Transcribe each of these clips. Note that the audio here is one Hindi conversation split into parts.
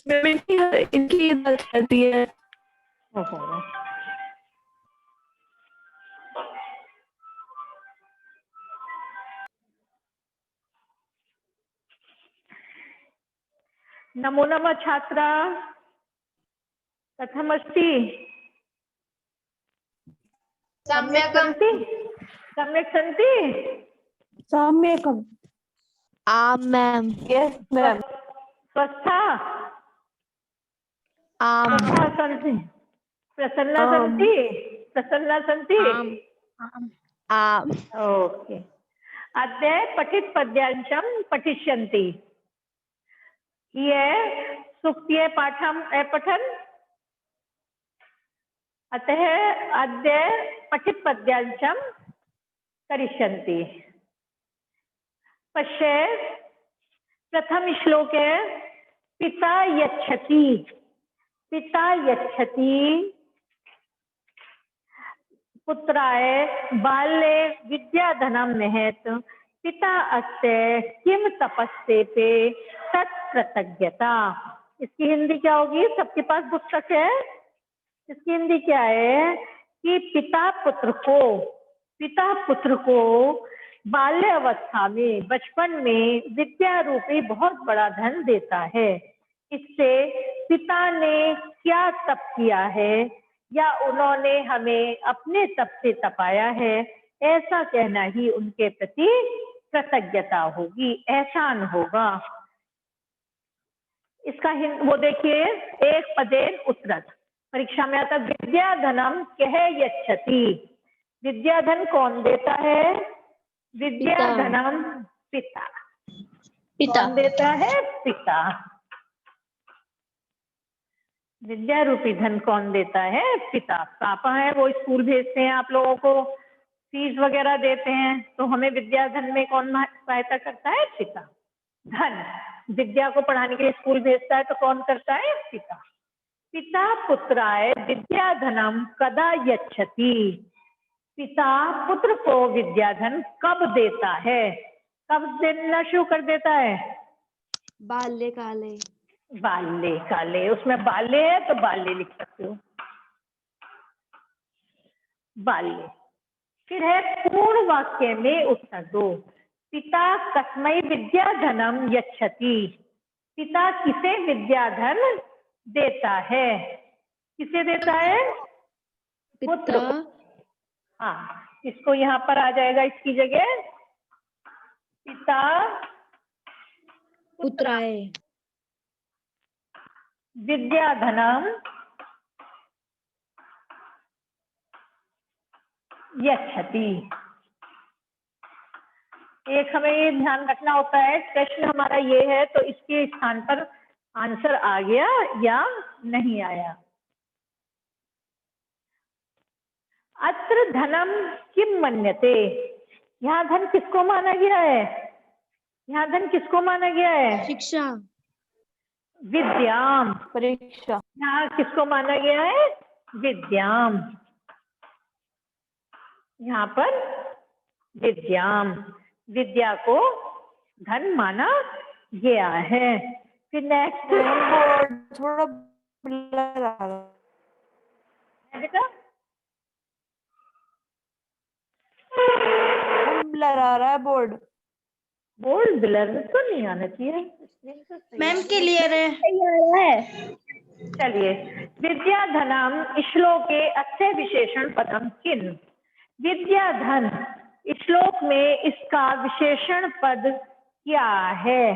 इनकी गलती रहती है। ओहो। नमो नमः छात्रा, कथमस्ति? सम्यक् सन्ति? सम्यक् सन्ति? सम्यकम्। आम मैम। Yes ma'am. स्वस्था? आम। स्वस्था सन्ति? प्रसन्ना सन्ति? प्रसन्ना सन्ति? आम। ओके। अद्य पठित पद्यांशं पठिष्यन्ति। ये सुक्तिये पाठम् अपठन्। अतः अद्य पठित पद्यांशं करिष्यन्ति। पश्येत्, प्रथम श्लोके पिता यच्छति। पिता यच्छति पुत्राय बाल्ये विद्याधनं नहेत्। पिता अस्य किम तपस्येते तत्कृतज्ञता। इसकी हिंदी क्या होगी? सबके पास पुस्तक है? इसकी हिंदी क्या है कि पिता पुत्र को बाल्य अवस्था में, बचपन में विद्या रूपी बहुत बड़ा धन देता है। इससे पिता ने क्या तप किया है या उन्होंने हमें अपने तप से तपाया है, ऐसा कहना ही उनके प्रति कृतज्ञता होगी, एहसान होगा। इसका वो देखिए, एक पदेन उत्तरत्। परीक्षा में आता विद्याधनम कह यच्छति। विद्याधन कौन देता है? विद्याधनम पिता। कौन देता है? पिता। विद्या रूपी धन कौन देता है? पिता। पापा है, वो स्कूल भेजते हैं, आप लोगों को फीस वगैरह देते हैं, तो हमें विद्याधन में कौन सहायता करता है? पिता। धन, विद्या को पढ़ाने के लिए स्कूल भेजता है तो कौन करता है? पिता। पिता पुत्राय विद्याधनम कदा यच्छति। पिता पुत्र को विद्याधन कब देता है? कब देना शुरू कर देता है? बाल्यकाले। बाल्यकाले। उसमें बाल्य है तो बाल्य लिख सकते हो, बाल्य। फिर है पूर्ण वाक्य में उत्तर दो। पिता कस्मै विद्याधनम यच्छति। पिता किसे विद्याधन देता है? किसे देता है? पुत्र को। हाँ, इसको यहाँ पर आ जाएगा, इसकी जगह पिता पुत्राय विद्याधनम यच्छति। एक हमें ये ध्यान रखना होता है, प्रश्न हमारा ये है तो इसके स्थान पर आंसर आ गया या नहीं आया। अत्र धनम किम मन्यते। यहाँ धन किसको माना गया है? यहाँ धन किसको माना गया है? शिक्षा। विद्याम। परीक्षा। यहाँ किसको माना गया है? विद्याम। यहाँ पर विद्याम, विद्या को धन माना गया है। फिर नेक्स्ट बोर्ड थोड़ा ब्लर आ रहा है बेटा, ब्लर आ रहा है बोर्ड। बोर्ड ब्लर तो नहीं आना चाहिए मैम क्लियर है। चलिए, विद्याधनम श्लोके अस्य विशेषण पदम किन। विद्याधन श्लोक में इसका विशेषण पद क्या है?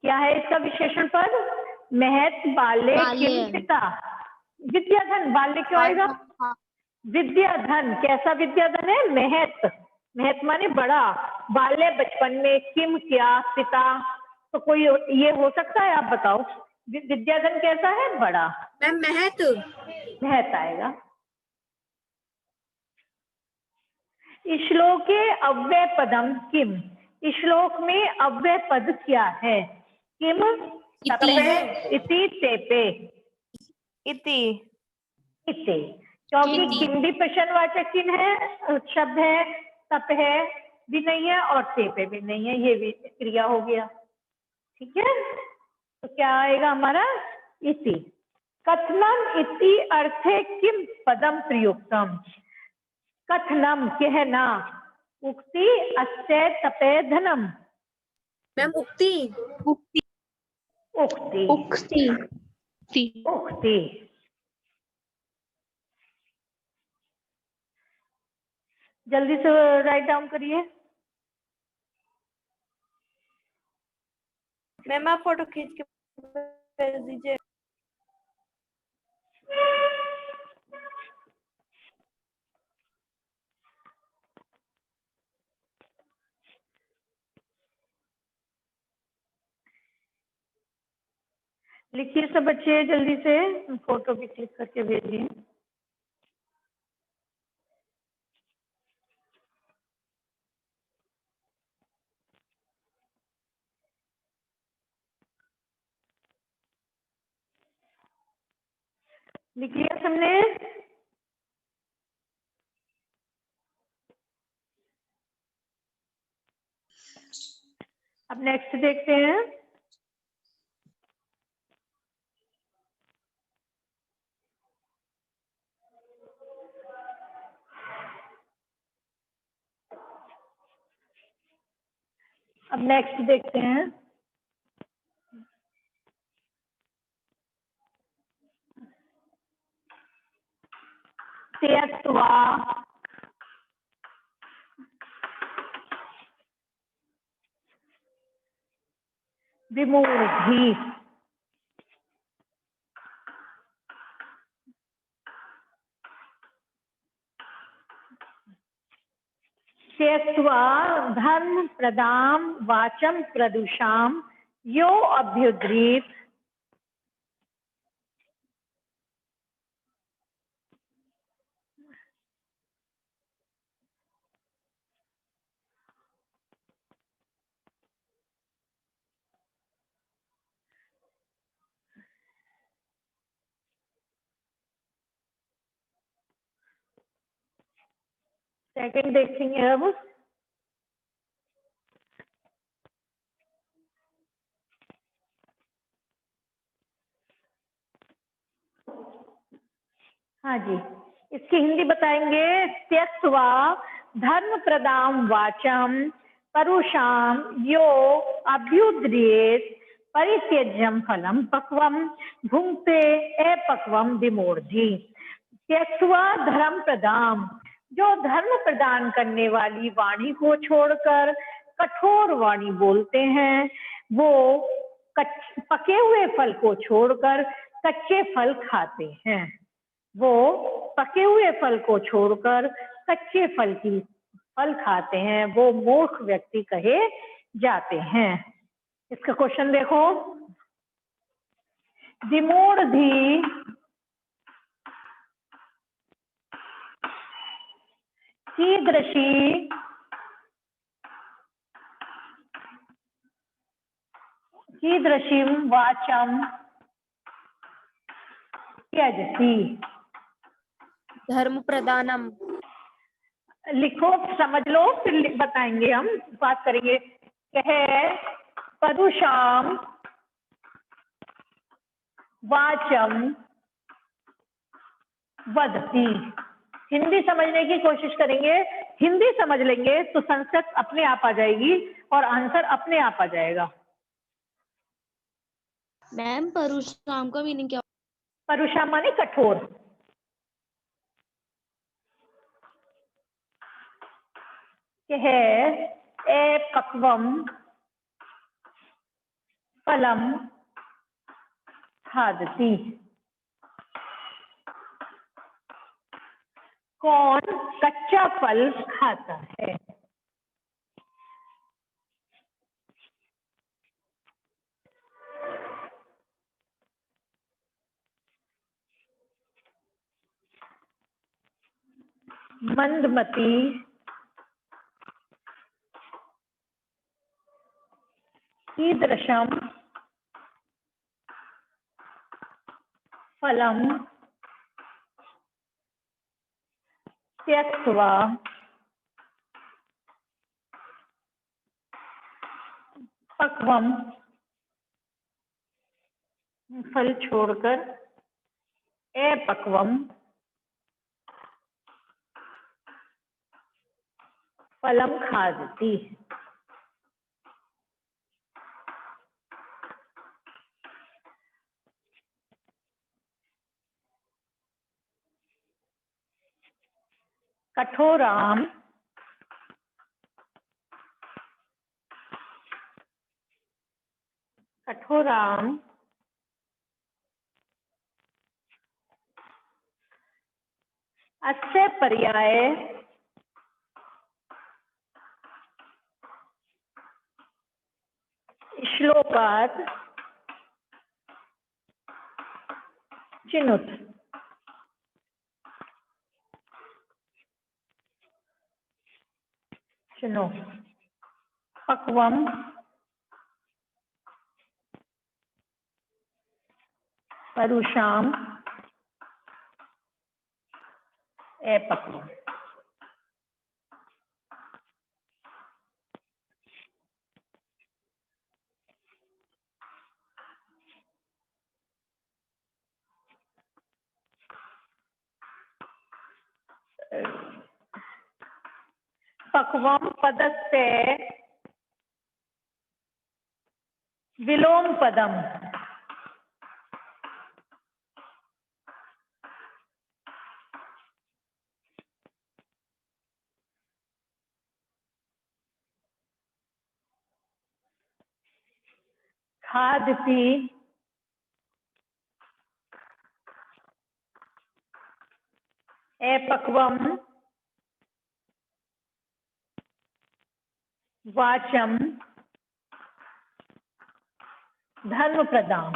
क्या है इसका विशेषण पद? महत बाल्ये किम पिता। विद्याधन बाल्य क्यों आएगा? विद्याधन कैसा विद्याधन है? महत। महत माने बड़ा। बाल्य बचपन में, किम क्या, पिता। तो कोई ये हो सकता है? आप बताओ, विद्याधन कैसा है? बड़ा। मैम महत। महत आएगा। श्लोके अव्यय पदम किम। श्लोक में अव्यय पद क्या है? किम, इति, तेपे। इति। इति, क्योंकि किम भी प्रश्नवाचक चिन्ह है, शब्द है, तप है भी नहीं है और तेपे भी नहीं है, ये भी क्रिया हो गया। ठीक है, तो क्या आएगा हमारा? इति। कथनम इति अर्थे किम पदम प्रयुक्तम? कथनम कहना, उक्ति अस्य तपे धनम। मैम उक्ति उक्ति उक्ति उक्ति। जल्दी से राइट डाउन करिए। मैम आप फोटो खींच के भेज दीजिए। लिखिए सब बच्चे जल्दी से, फोटो भी क्लिक करके भेजिए। लिख लिया सबने? अब नेक्स्ट देखते हैं। अब नेक्स्ट देखते हैं। त्यक्त्वा विमूढ़ि। त्यक्त्वा धर्म प्रदाम वाचम प्रदुषाम यो अभ्युद्रीत। सेकंड देखेंगे अब। हाँ जी, इसकी हिंदी बताएंगे। त्यक्त्वा धर्म प्रदाम वाचम परुषाम यो अभ्युद्रियेत परित्यज्यम फलम पक्वम भुंक्ते अपक्वम विमूढ़ि। त्यक्त्वा धर्म प्रदाम, जो धर्म प्रदान करने वाली वाणी को छोड़कर कठोर वाणी बोलते हैं, वो पके हुए फल को छोड़कर कच्चे फल खाते हैं। वो पके हुए फल को छोड़कर कच्चे फल खाते हैं, वो मूर्ख व्यक्ति कहे जाते हैं। इसका क्वेश्चन देखो। विमूढ़ि कीदृशी कीदृशीं वाचम त्यजति। धर्म प्रदानम। लिखो, समझ लो, फिर बताएंगे, हम बात करेंगे। कह परुषाम वाचम वदति। हिंदी समझने की कोशिश करेंगे। हिंदी समझ लेंगे तो संस्कृत अपने आप आ जाएगी और आंसर अपने आप आ जाएगा। मैम परशुराम का मीनिंग क्या? परुषाम माने कठोर। कह अपक्वम फलम खादति। कौन कच्चा फल खाता है? मंदमती कीदृशम फलम त्यक्त्वा पक्वम फल छोड़कर अपक्वम फलम खादति। कठोराम कठोराम अस्य पर्याय श्लोकात् चिनुत। चिनो पक्वम परुषाम अपक्वम। पक्वम पदस्य विलोम पदम खादति अपक्वम वाचम धर्म प्रदान।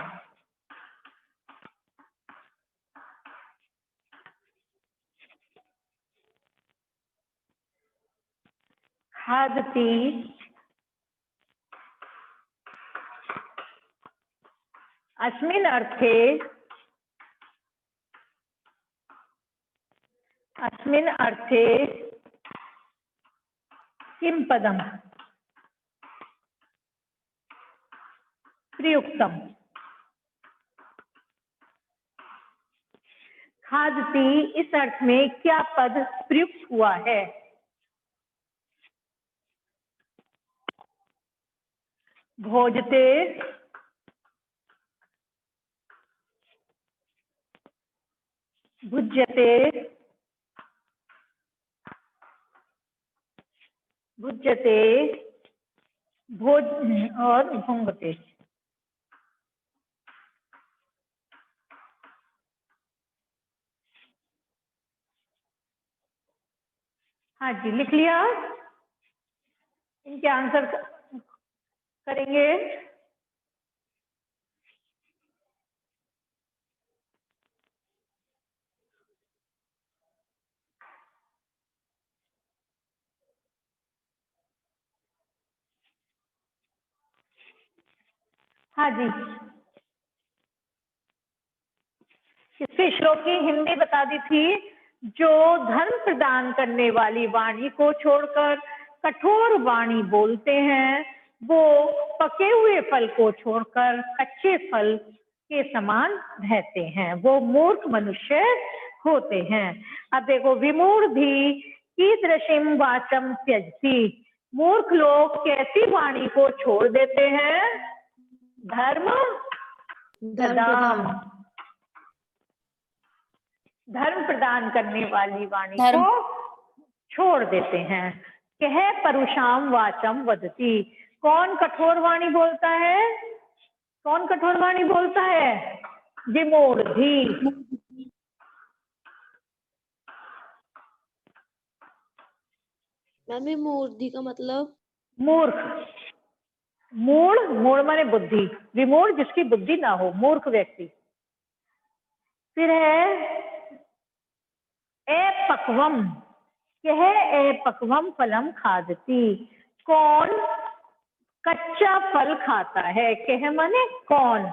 खादति अस्मिन् अर्थे किं पदम प्रयुक्तम। खादति इस अर्थ में क्या पद प्रयुक्त हुआ है? भोजते भुज्यते भुज्यते भोज और भुंगते। हाँ जी, लिख लिया। इनके आंसर करेंगे। हाँ जी, इसके श्लोक की हिंदी बता दी थी। जो धर्म प्रदान करने वाली वाणी को छोड़कर कठोर वाणी बोलते हैं, वो पके हुए फल को छोड़कर कच्चे फल के समान रहते हैं, वो मूर्ख मनुष्य होते हैं। अब देखो, विमूढ़ी कीदृशीं वाचम त्यजति। मूर्ख लोग कैसी वाणी को छोड़ देते हैं? धर्म प्रदान करने वाली वाणी को छोड़ देते हैं। कह परुषाम वाचम वदति। कौन कठोर वाणी बोलता है? कौन कठोर वाणी बोलता है? विमूढ़ी। विमूढ़ी का मतलब मूर्ख। मूढ़ माने बुद्धि। विमूढ़ जिसकी बुद्धि ना हो, मूर्ख व्यक्ति। फिर है अपक्वम। कह अपक्वम फलम खादति। कौन कच्चा फल खाता है? कह माने कौन,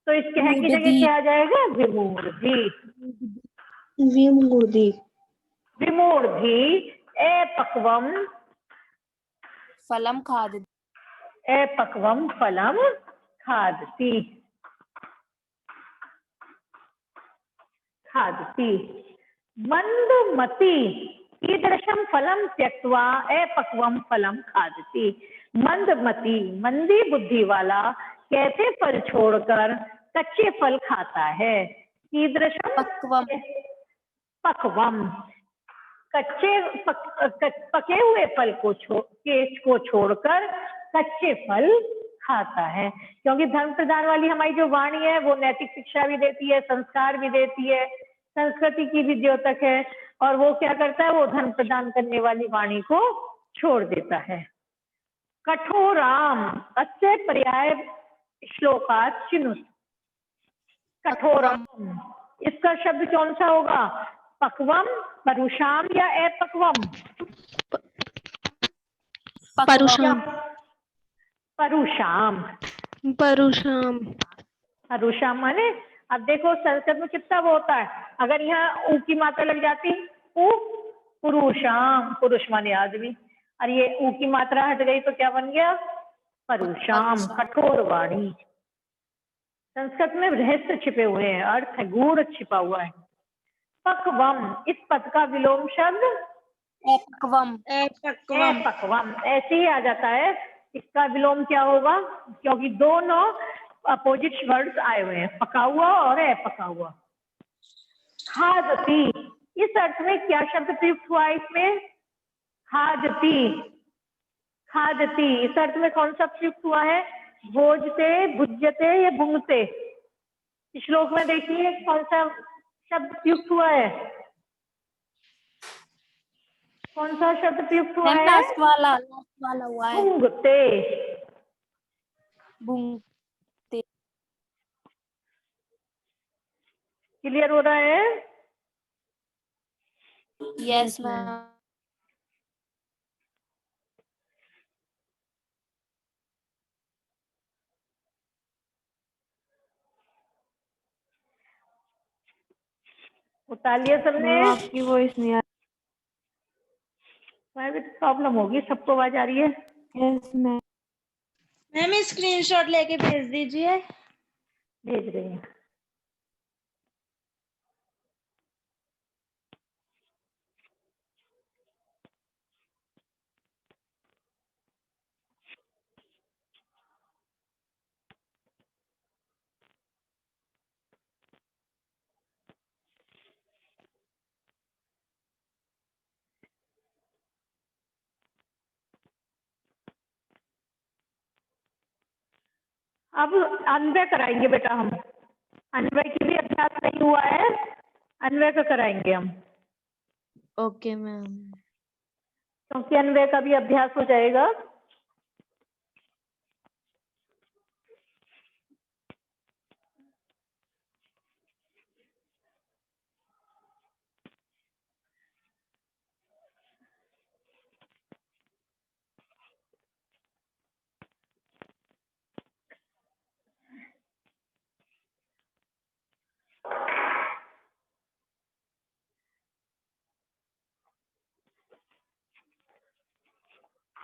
तो इस कह की जगह क्या आ जाएगा? विमूढ़ी। विमूढ़ी अपक्वम फलम खादति। अपक्वम फलम खादति। खादति। मंदमती कीदृशं फलं त्यक्त्वा अपक्वं फलं खादति। मंदमती मंदी बुद्धि वाला कैसे फल छोड़कर कच्चे फल खाता है। कीदृशम पक्वम पक्वम पके हुए फल को छोड़कर कच्चे फल खाता है। क्योंकि धर्म प्रधान वाली हमारी जो वाणी है वो नैतिक शिक्षा भी देती है, संस्कार भी देती है, संस्कृति की भी द्योतक है, और वो क्या करता है, वो धर्म प्रदान करने वाली वाणी को छोड़ देता है। कठोराम अस्य पर्याय श्लोकात् चिनुत। कठोराम इसका शब्द कौन सा होगा, पक्वम, परुषाम या अपक्वम। परुषाम परुषाम परुषाम परुषाम माने, अब देखो संस्कृत में कितना वो होता है, अगर यहाँ ऊ की मात्रा लग जाती उ पुरुषाम, पुरुष माने आदमी, और ये ऊ की मात्रा हट गई तो क्या बन गया, परुषाम, कठोर वाणी। संस्कृत में रहस्य छिपे हुए हैं, अर्थ है गूढ़ छिपा हुआ है। पक्वम इस पद का विलोम शब्द पक्वम पक्वम ऐसे ही आ जाता है। इसका विलोम क्या होगा, क्योंकि दोनों अपोजिट वर्ड्स आए हुए हैं, पका हुआ और अपका हुआ। खादती इस अर्थ में क्या शब्द प्रयुक्त हुआ इसमें, खादती। खादती इस अर्थ में कौन सा प्रयुक्त हुआ है, भोजते, भुज्यते या भुंगते। श्लोक में देखिए कौन सा शब्द प्रयुक्त हुआ है, कौन सा शब्द प्रयुक्त हुआ है, लास्ट वाला हुआ है, भुंगते। भूंगते। क्लियर हो रहा है। Yes ma'am. उतार लिया सबने, आपकी वॉइस नहीं आ प्रॉब्लम होगी, सबको आवाज आ रही है। रही। Yes ma'am. मैम स्क्रीनशॉट लेके भेज दीजिए। भेज रही हैं। अब अन्वय कराएंगे बेटा हम, अन्वय की भी अभ्यास नहीं हुआ है, अन्वय का कराएंगे हम, ओके मैम। क्योंकि अन्वय का भी अभ्यास हो जाएगा।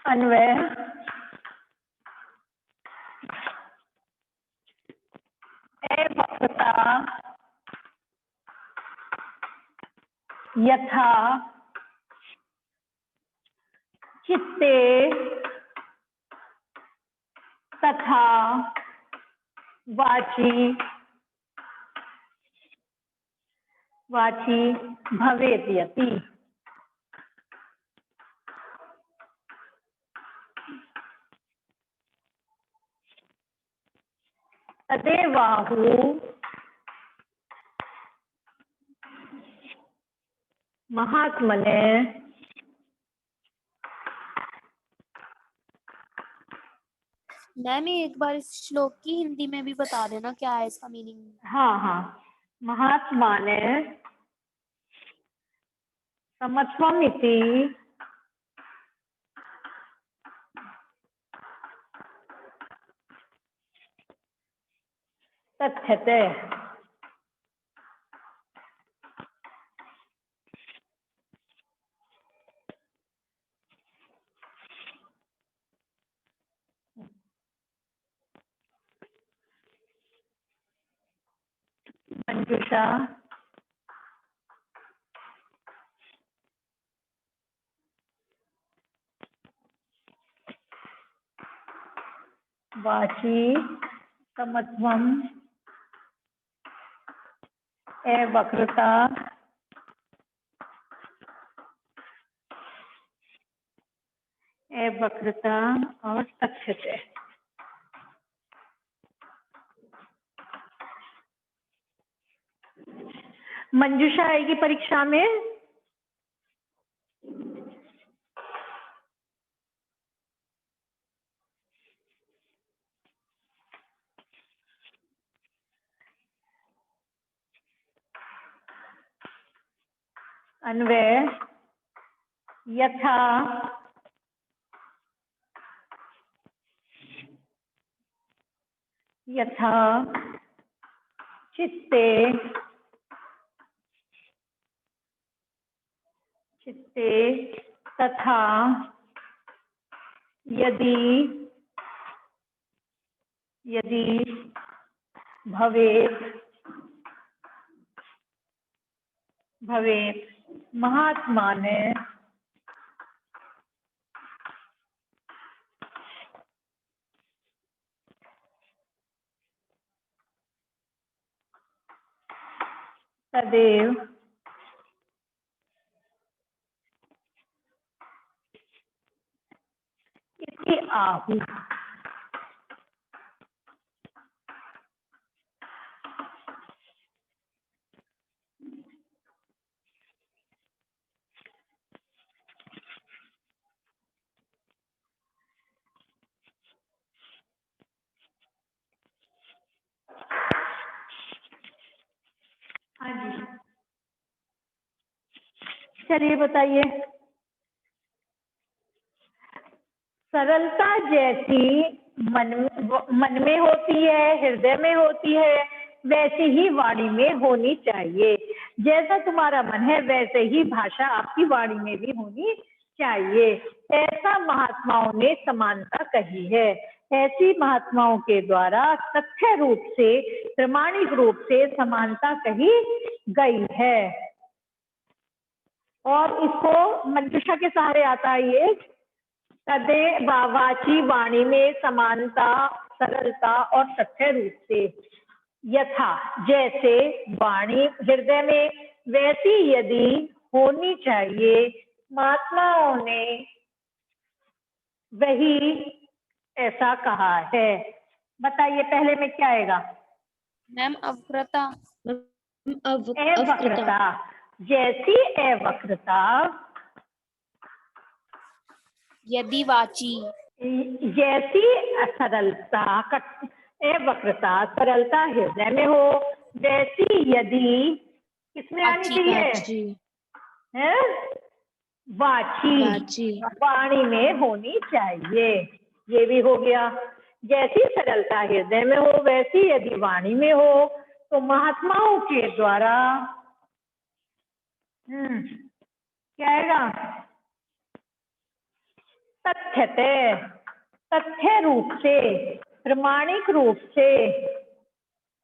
अन्वय वक्ता यथा चित्ते तथा वाची भवेत् यति। तदेवाहु महात्मने मैम एक बार इस श्लोक की हिंदी में भी बता देना क्या है इसका मीनिंग। हाँ हाँ, महात्मा ने समत्वम इति तथ्यते। मंजूषा वाची समत्वम अवक्रता अवक्रता और तथ्यते। मंजूषा आएगी परीक्षा में। अन्वय यथा यथा चित्ते चित्ते तथा यदि यदि भवेत् भवेत् महात्मा ने तदेव इति आहु। हाँ जी, चलिए बताइए। सरलता जैसी मन में होती है, हृदय में होती है, वैसी ही वाणी में होनी चाहिए। जैसा तुम्हारा मन है वैसे ही भाषा आपकी वाणी में भी होनी चाहिए। ऐसा महात्माओं ने समानता कही है। ऐसी महात्माओं के द्वारा तथ्य रूप से, प्रमाणिक रूप से समानता कही गई है। और इसको मंजूषा के सहारे आता है ये तदेव वाची वाणी में समानता, सरलता और तथ्य रूप से। यथा जैसे वाणी हृदय में, वैसी यदि होनी चाहिए। महात्माओं ने वही ऐसा कहा है। बताइए पहले में क्या आएगा? मैम अवक्रता। अवक्रता। जैसी अवक्रता यदि वाची जैसी सरलता वक्रता सरलता हृदय में हो, वैसी यदि किसमें आनी चाहिए? है वाची वाणी में होनी चाहिए। ये भी हो गया। जैसी सरलता हृदय में हो वैसी यदि वाणी में हो, तो महात्माओं के द्वारा क्या आएगा? तथ्यते, तथ्य रूप से, प्रमाणिक रूप से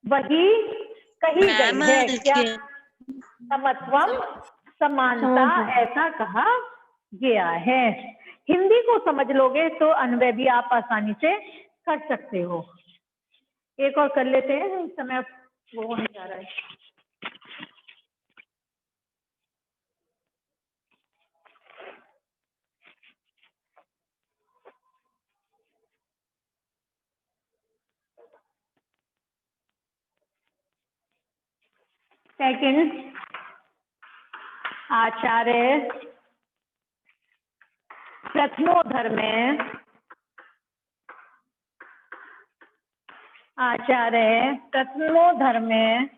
वही कही गई है। क्या? समत्वम, समानता, ऐसा कहा गया है। हिंदी को समझ लोगे तो अन्वय भी आप आसानी से कर सकते हो। एक और कर लेते हैं, इस समय वो होने जा रहा है। सेकंड, आचार्य प्रथमोधर में, आचार्य प्रथमोधर में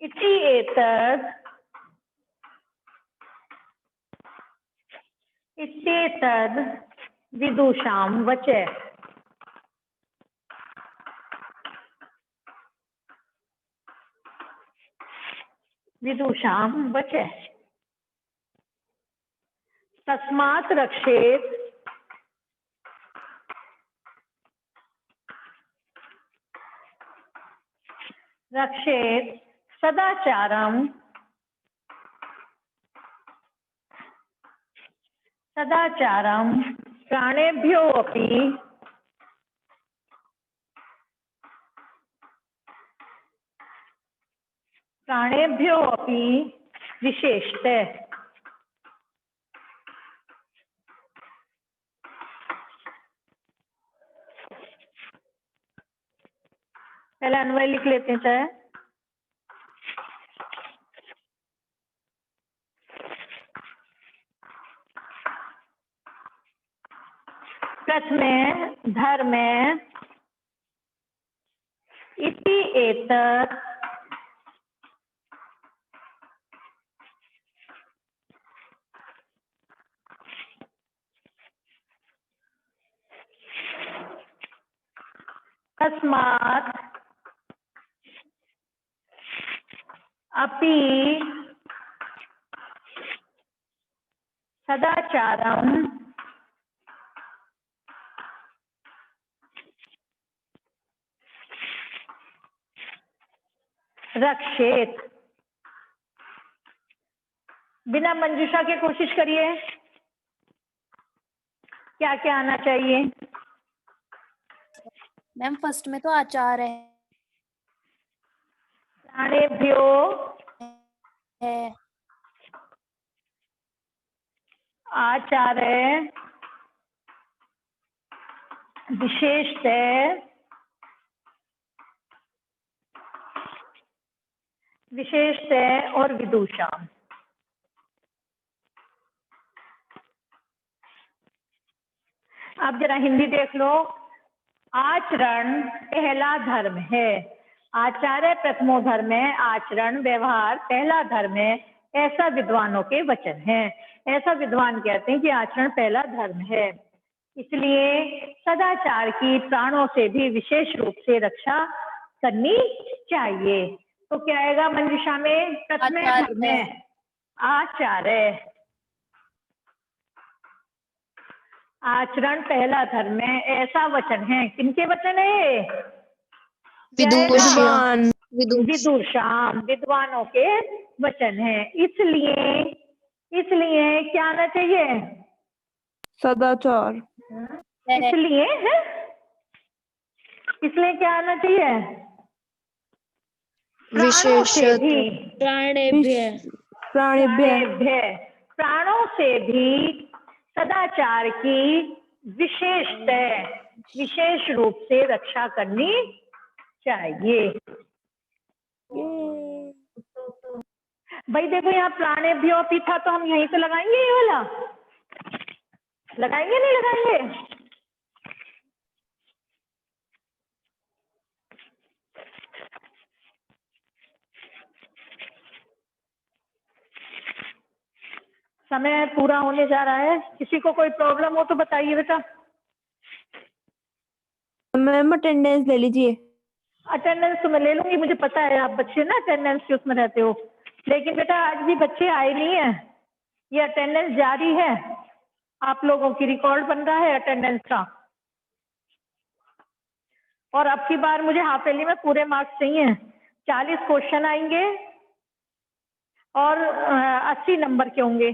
इति एतद् इत्येतद् विदुषां वचः। विदुषां वचः तस्मात् रक्षेत् रक्षेत् सदाचारं सदाचारं प्राणेभ्यो अपि प्राणेभ्यो अपि विशेषतः। पहले अन्वय लिख लेते हैं चाहे। प्रथमे धर्मे इति एतत् तस्मात् अपि सदाचारं रक्षेत। बिना मंजूषा के कोशिश करिए, क्या क्या आना चाहिए। मैम फर्स्ट में तो आचार प्राणेभ्यो है आचार्य विशेषतः और विदुषा। आप जरा हिंदी देख लो। आचरण पहला धर्म है। आचार्य प्रथमो धर्म है। आचरण व्यवहार पहला धर्म है, ऐसा विद्वानों के वचन है। ऐसा विद्वान कहते हैं कि आचरण पहला धर्म है, इसलिए सदाचार की प्राणों से भी विशेष रूप से रक्षा करनी चाहिए। तो क्या आएगा मंजूषा में? प्रथमे धर्म है आचार्य, आचरण पहला धर्म है, ऐसा वचन है। किनके वचन है? विदुषाम, विद्वानों के वचन है। इसलिए क्या आना चाहिए? सदाचार। इसलिए है, इसलिए क्या आना चाहिए? प्राणों से भी, प्राणों से भी सदाचार की विशेष रूप से रक्षा करनी चाहिए। भाई देखो यहाँ प्राणेभ्यो अपि था, तो हम यहीं तो लगाएंगे, ये वाला लगाएंगे नहीं लगाएंगे? समय पूरा होने जा रहा है, किसी को कोई प्रॉब्लम हो तो बताइए बेटा। मैम अटेंडेंस ले लीजिए। अटेंडेंस तो मैं ले लूंगी, मुझे पता है आप बच्चे ना अटेंडेंस के उसमें रहते हो, लेकिन बेटा आज भी बच्चे आए नहीं है, ये अटेंडेंस जारी है, आप लोगों की रिकॉर्ड बन रहा है अटेंडेंस का। और अब की बार मुझे हाफ ईयरली में पूरे मार्क्स चाहिए। 40 क्वेश्चन आएंगे और 80 नंबर के होंगे।